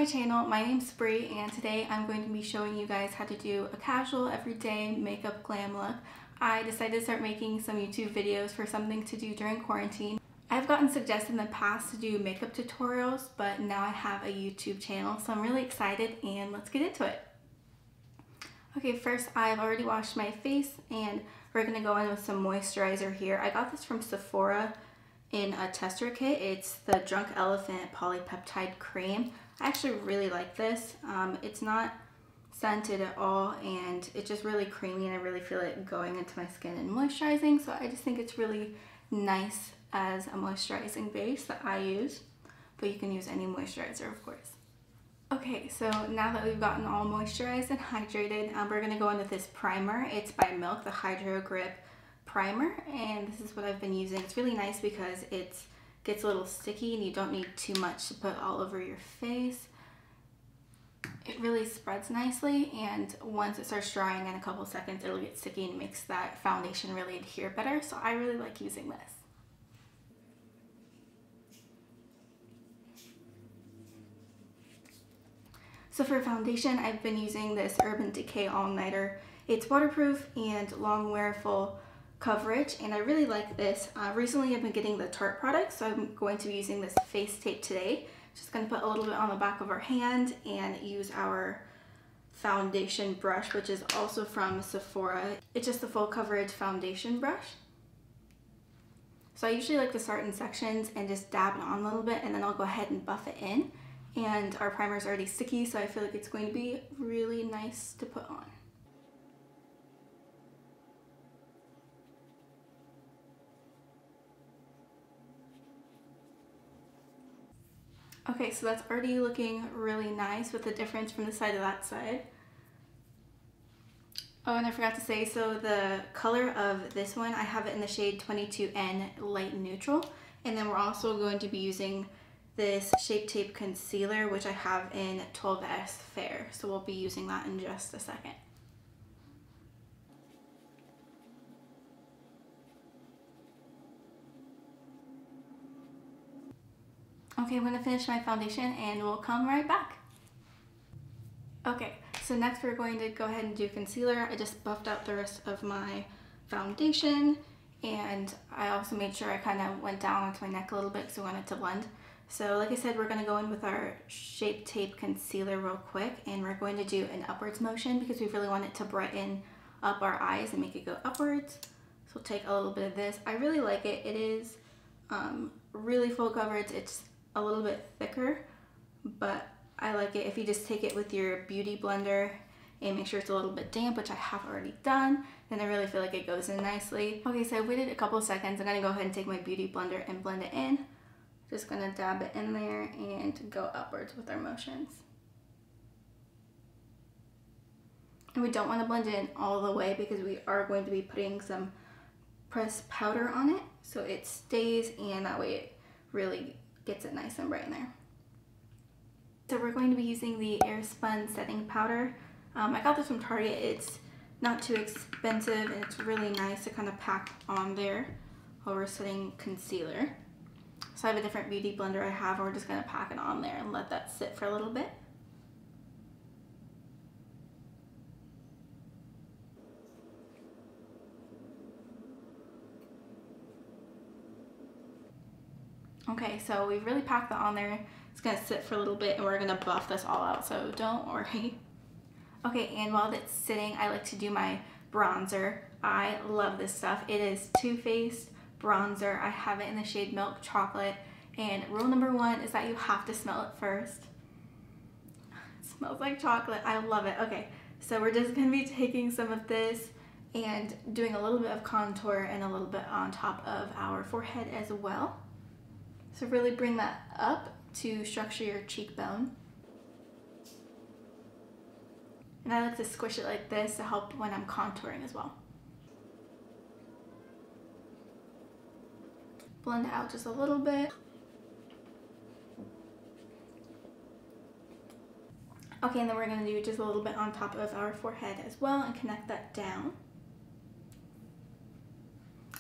my channel. My name's Bree and today I'm going to be showing you guys how to do a casual everyday makeup glam look. I decided to start making some YouTube videos for something to do during quarantine. I've gotten suggested in the past to do makeup tutorials, but now I have a YouTube channel, so I'm really excited and let's get into it. Okay, first I've already washed my face and we're going to go in with some moisturizer here. I got this from Sephora in a tester kit. It's the Drunk Elephant Polypeptide Cream. I actually really like this. It's not scented at all and it's just really creamy and I really feel it going into my skin and moisturizing, so I just think it's really nice as a moisturizing base that I use, but you can use any moisturizer of course. Okay, so now that we've gotten all moisturized and hydrated, we're going to go in with this primer. It's by Milk, the Hydro Grip Primer, and this is what I've been using. It's really nice because it gets a little sticky and you don't need too much to put all over your face. It really spreads nicely, and once it starts drying in a couple seconds it'll get sticky and makes that foundation really adhere better, so I really like using this. So for foundation, I've been using this Urban Decay All Nighter. It's waterproof and long wearable coverage, and I really like this. Recently I've been getting the Tarte product, so I'm going to be using this face tape today. Just going to put a little bit on the back of our hand and use our foundation brush, which is also from Sephora. It's just a full coverage foundation brush. So I usually like to start in sections and just dab it on a little bit, and then I'll go ahead and buff it in. And our primer is already sticky, so I feel like it's going to be really nice to put on. Okay, so that's already looking really nice with the difference from the side to that side. Oh, and I forgot to say, so the color of this one, I have it in the shade 22N Light Neutral. And then we're also going to be using this Shape Tape Concealer, which I have in 12S Fair. So we'll be using that in just a second. Okay, I'm going to finish my foundation and we'll come right back. Okay, so next we're going to go ahead and do concealer. I just buffed out the rest of my foundation, and I also made sure I kind of went down onto my neck a little bit because I wanted to blend. So like I said, we're going to go in with our Shape Tape Concealer real quick, and we're going to do an upwards motion because we really want it to brighten up our eyes and make it go upwards. So we'll take a little bit of this. I really like it. It is really full coverage. It's a little bit thicker, but I like it. If you just take it with your beauty blender and make sure it's a little bit damp, which I have already done, then I really feel like it goes in nicely. Okay, so I waited a couple of seconds. I'm gonna go ahead and take my beauty blender and blend it in. Just gonna dab it in there and go upwards with our motions. And we don't want to blend it in all the way because we are going to be putting some pressed powder on it so it stays, and that way it really gets it nice and bright in there. So we're going to be using the Airspun Setting Powder. I got this from Target. It's not too expensive and it's really nice to kind of pack on there while we're setting concealer. So I have a different beauty blender I have, and we're just going to pack it on there and let that sit for a little bit. Okay, so we've really packed that on there. It's going to sit for a little bit and we're going to buff this all out, so don't worry. Okay, and while that's sitting, I like to do my bronzer. I love this stuff. It is Too Faced bronzer. I have it in the shade Milk Chocolate, and rule number one is that you have to smell it first. It smells like chocolate. I love it. Okay, so we're just going to be taking some of this and doing a little bit of contour and a little bit on top of our forehead as well. So really bring that up to structure your cheekbone. And I like to squish it like this to help when I'm contouring as well. Blend it out just a little bit. Okay, and then we're going to do just a little bit on top of our forehead as well and connect that down.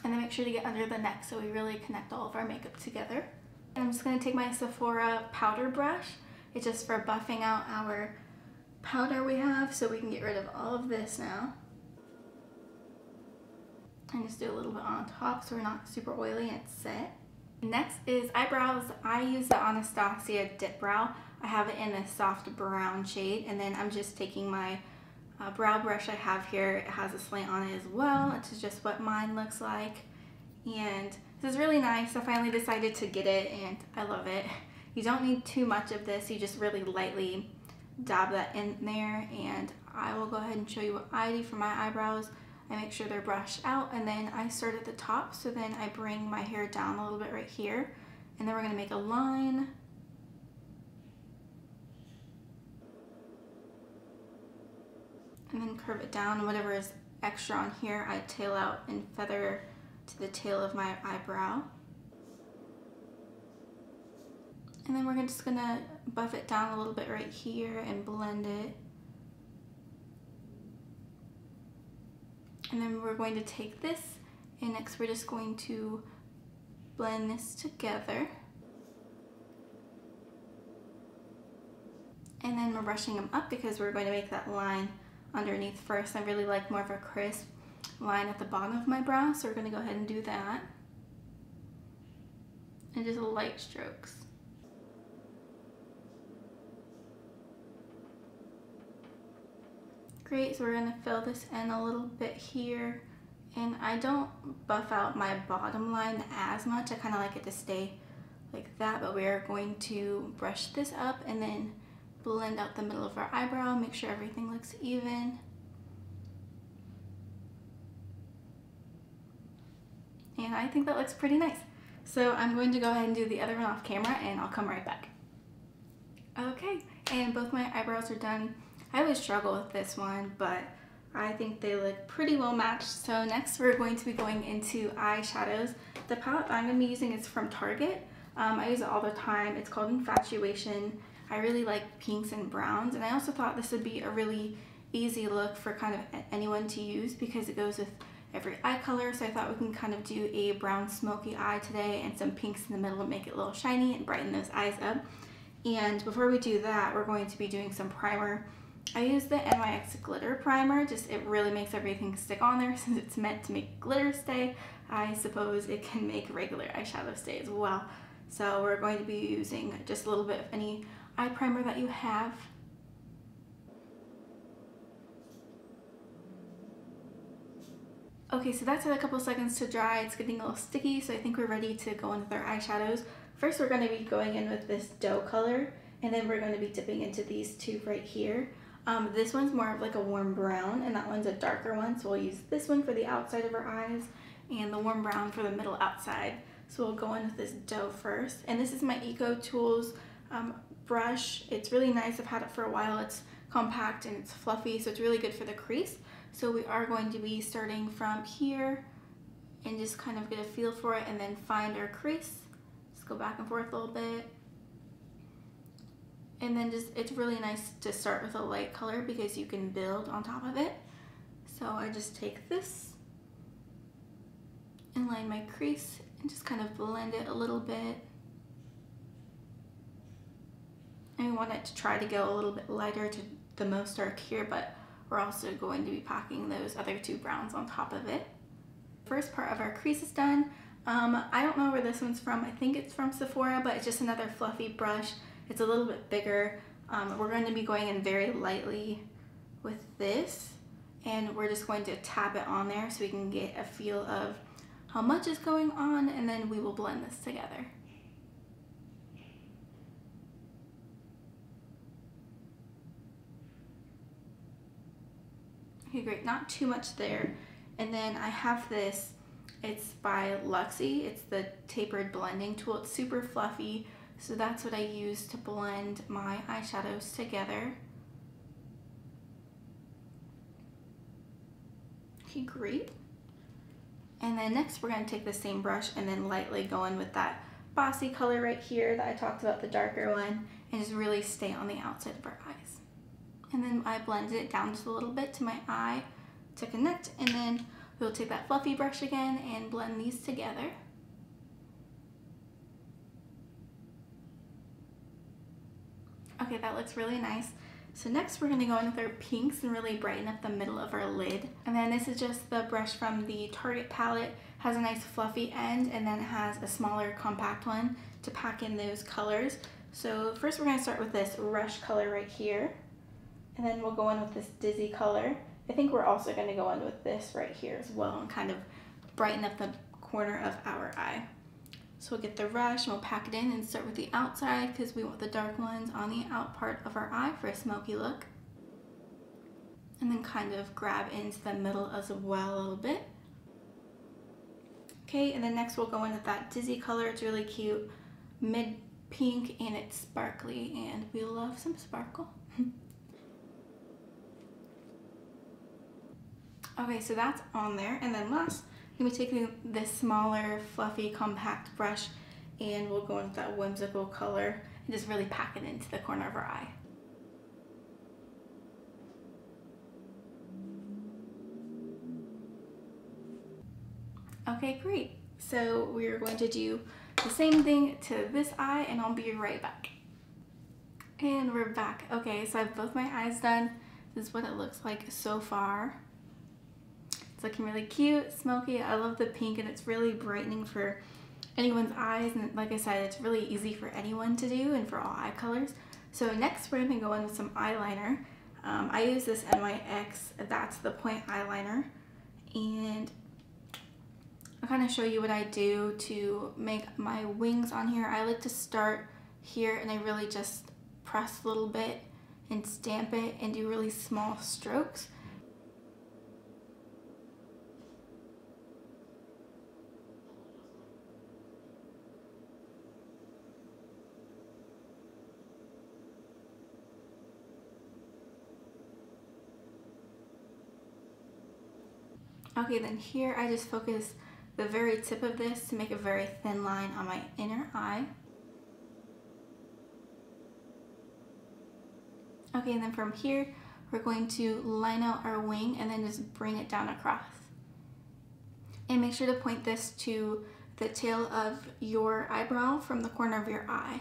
And then make sure to get under the neck so we really connect all of our makeup together. And I'm just going to take my Sephora powder brush It's just for buffing out our powder we have, so we can get rid of all of this now. And just do a little bit on top so we're not super oily and it's set. Next is eyebrows. I use the Anastasia Dip Brow. I have it in a soft brown shade, and then I'm just taking my brow brush I have here. It has a slant on it as well. It's just what mine looks like. And this is really nice. I finally decided to get it and I love it. You don't need too much of this. You just really lightly dab that in there, and I will go ahead and show you what I do for my eyebrows. I make sure they're brushed out, and then I start at the top, so then I bring my hair down a little bit right here, and then we're gonna make a line. And then curve it down, and whatever is extra on here, I tail out and feather to the tail of my eyebrow. And then we're just gonna buff it down a little bit right here and blend it. And then we're going to take this, and next we're just going to blend this together. And then we're brushing them up because we're going to make that line underneath first. I really like more of a crisp line at the bottom of my brow, so we're going to go ahead and do that. And just light strokes. Great, so we're going to fill this in a little bit here, and I don't buff out my bottom line as much. I kind of like it to stay like that, but we are going to brush this up and then blend out the middle of our eyebrow, make sure everything looks even. And I think that looks pretty nice. So I'm going to go ahead and do the other one off camera, and I'll come right back. Okay, and both my eyebrows are done. I always struggle with this one, but I think they look pretty well matched. So next we're going to be going into eyeshadows. The palette I'm going to be using is from Target. I use it all the time. It's called Infatuation. I really like pinks and browns, and I also thought this would be a really easy look for kind of anyone to use because it goes with every eye color. So I thought we can kind of do a brown smoky eye today and some pinks in the middle to make it a little shiny and brighten those eyes up. And before we do that, we're going to be doing some primer. I use the NYX glitter primer. It really makes everything stick on there since it's meant to make glitter stay. I suppose it can make regular eyeshadow stay as well. So we're going to be using just a little bit of any eye primer that you have. Okay, so that's had a couple seconds to dry. It's getting a little sticky, so I think we're ready to go in with our eyeshadows. First, we're going to be going in with this dough color, and then we're going to be dipping into these two right here. This one's more of like a warm brown, and that one's a darker one, so we'll use this one for the outside of our eyes and the warm brown for the middle outside. So we'll go in with this dough first, and this is my Eco Tools brush. It's really nice. I've had it for a while. It's compact and it's fluffy, so it's really good for the crease. So we are going to be starting from here and just kind of get a feel for it and then find our crease. Just go back and forth a little bit. And then it's really nice to start with a light color because you can build on top of it. So I just take this and line my crease and just kind of blend it a little bit. And we want it to try to go a little bit lighter to the most dark here, but we're also going to be packing those other two browns on top of it. First part of our crease is done. I don't know where this one's from. I think it's from Sephora, but it's just another fluffy brush. It's a little bit bigger. We're going to be going in very lightly with this, and we're just going to tap it on there so we can get a feel of how much is going on, and then we will blend this together. Okay, great, not too much there. And then I have this, it's by Luxie. It's the tapered blending tool. It's super fluffy. So that's what I use to blend my eyeshadows together. Okay, great. And then next we're going to take the same brush and then lightly go in with that bossy color right here that I talked about, the darker one, and just really stay on the outside of our eyes. And then I blended it down just a little bit to my eye to connect, and then we'll take that fluffy brush again and blend these together. Okay, Okay, that looks really nice. So next we're gonna go in with our pinks and really brighten up the middle of our lid. And then this is just the brush from the Target palette. Has a nice fluffy end and then it has a smaller compact one to pack in those colors. So first we're gonna start with this Rush color right here. And then we'll go in with this Dizzy color. I think we're also gonna go in with this right here as well and kind of brighten up the corner of our eye. So we'll get the Rush and we'll pack it in and start with the outside because we want the dark ones on the out part of our eye for a smoky look. And then kind of grab into the middle as well a little bit. Okay, and then next we'll go in with that Dizzy color. It's really cute, mid pink, and it's sparkly, and we love some sparkle. Okay, so that's on there, and then last, I'm going to be taking this smaller, fluffy, compact brush, and we'll go in with that whimsical color and just really pack it into the corner of our eye. Okay, great. So we're going to do the same thing to this eye, and I'll be right back. And we're back. Okay, so I have both my eyes done. This is what it looks like so far. It's looking really cute, smoky. I love the pink and it's really brightening for anyone's eyes. And like I said, it's really easy for anyone to do and for all eye colors. So next we're gonna go in with some eyeliner. I use this NYX, that's the point eyeliner. And I'll kind of show you what I do to make my wings on here. I like to start here and I really just press a little bit and stamp it and do really small strokes. Okay, then here I just focus the very tip of this to make a very thin line on my inner eye. Okay, and then from here, we're going to line out our wing and then just bring it down across. And make sure to point this to the tail of your eyebrow from the corner of your eye.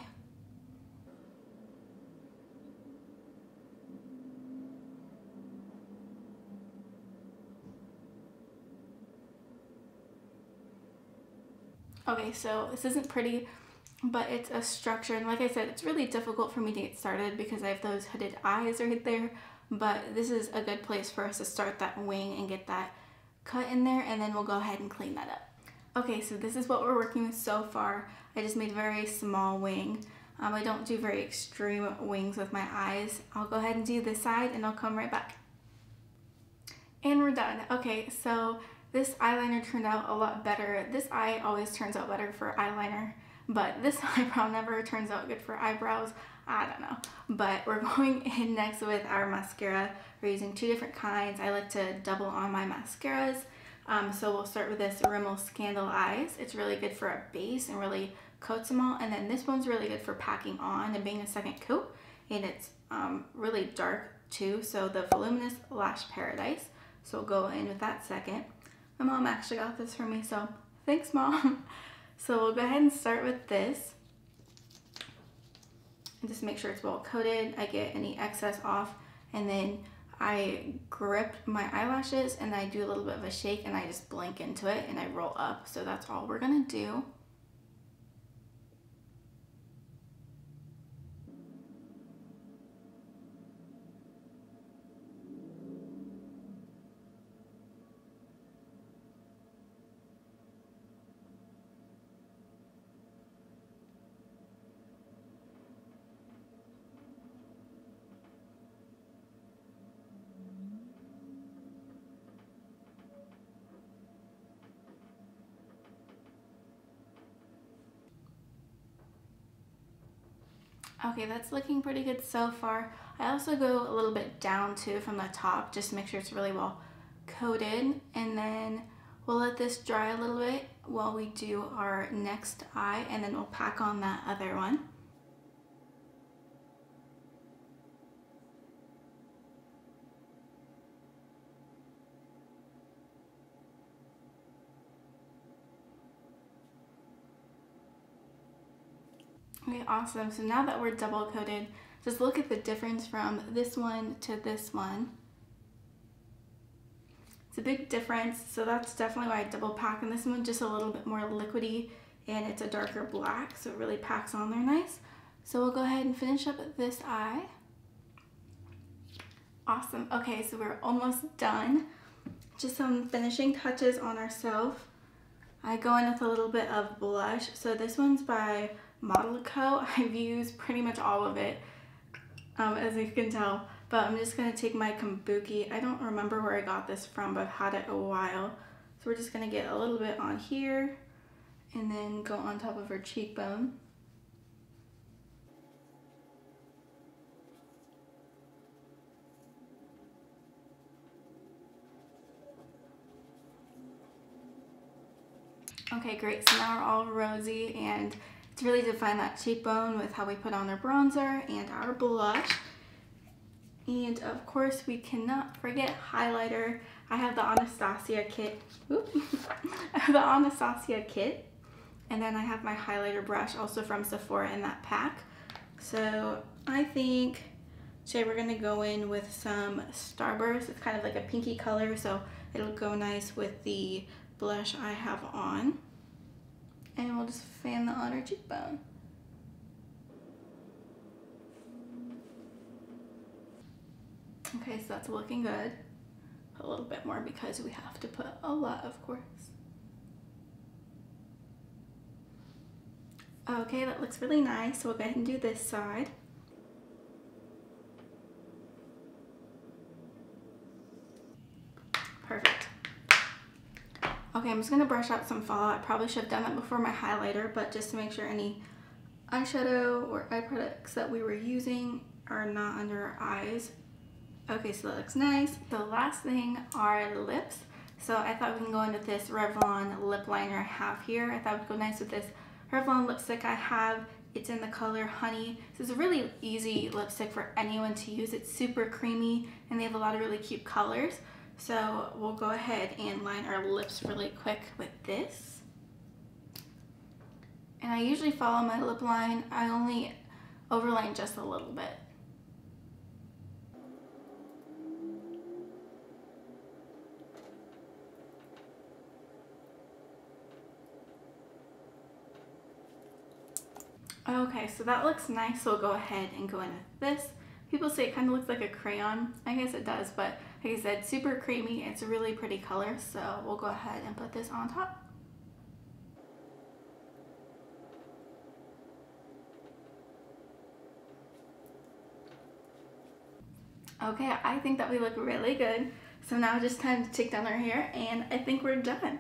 Okay, so this isn't pretty, but it's a structure, and like I said, it's really difficult for me to get started because I have those hooded eyes right there, but this is a good place for us to start that wing and get that cut in there, and then we'll go ahead and clean that up. Okay, so this is what we're working with so far. I just made a very small wing. I don't do very extreme wings with my eyes. I'll go ahead and do this side and I'll come right back. And we're done. Okay, so this eyeliner turned out a lot better. This eye always turns out better for eyeliner, but this eyebrow never turns out good for eyebrows. I don't know. But we're going in next with our mascara. We're using two different kinds. I like to double on my mascaras. So we'll start with this Rimmel Scandal Eyes. It's really good for a base and really coats them all. And then this one's really good for packing on and being a second coat. And it's really dark too. So the Voluminous Lash Paradise. So we'll go in with that second. My mom actually got this for me, so thanks, Mom. So we'll go ahead and start with this. And just make sure it's well coated. I get any excess off, and then I grip my eyelashes and I do a little bit of a shake and I just blink into it and I roll up. So that's all we're gonna do. Okay, that's looking pretty good so far. I also go a little bit down too from the top just to make sure it's really well coated, and then we'll let this dry a little bit while we do our next eye, and then we'll pack on that other one. Okay, awesome. So now that we're double coated, Just look at the difference from this one to this one. It's a big difference, so that's definitely why I double pack. And this one just a little bit more liquidy, and it's a darker black, so it really packs on there nice. So we'll go ahead and finish up this eye. Awesome. Okay, so we're almost done. Just some finishing touches on ourselves. I go in with a little bit of blush. So this one's by Model Co. I've used pretty much all of it, as you can tell. But I'm just going to take my Kabuki. I don't remember where I got this from, but I've had it a while. So we're just going to get a little bit on here and then go on top of her cheekbone. Okay, great. So now we're all rosy, and it's really defined that cheekbone with how we put on our bronzer and our blush. And of course, we cannot forget highlighter. I have the Anastasia kit. I have the Anastasia kit. And then I have my highlighter brush also from Sephora in that pack. So I think today we're gonna go in with some Starburst. It's kind of like a pinky color, so it'll go nice with the blush I have on. And we'll just fan that on our cheekbone. Okay, so that's looking good. Put a little bit more because we have to put a lot, of course. Okay, that looks really nice. So we'll go ahead and do this side. Perfect. Okay, I'm just gonna brush out some fallout. I probably should have done that before my highlighter, but just to make sure any eyeshadow or eye products that we were using are not under our eyes. Okay, so that looks nice. The last thing are lips. So I thought we can go in with this Revlon lip liner I have here. I thought it would go nice with this Revlon lipstick I have. It's in the color Honey. This is a really easy lipstick for anyone to use. It's super creamy and they have a lot of really cute colors. So we'll go ahead and line our lips really quick with this. And I usually follow my lip line. I only overline just a little bit. Okay, so that looks nice, so we'll go ahead and go in with this. People say it kind of looks like a crayon. I guess it does, but like I said, super creamy. It's a really pretty color, so we'll go ahead and put this on top. Okay, I think that we look really good. So now it's just time to take down our hair, and I think we're done.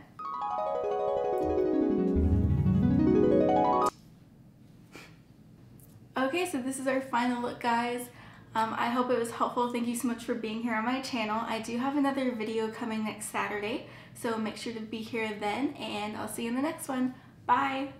Okay, so this is our final look, guys. I hope it was helpful. Thank you so much for being here on my channel. I do have another video coming next Saturday, so make sure to be here then, and I'll see you in the next one. Bye!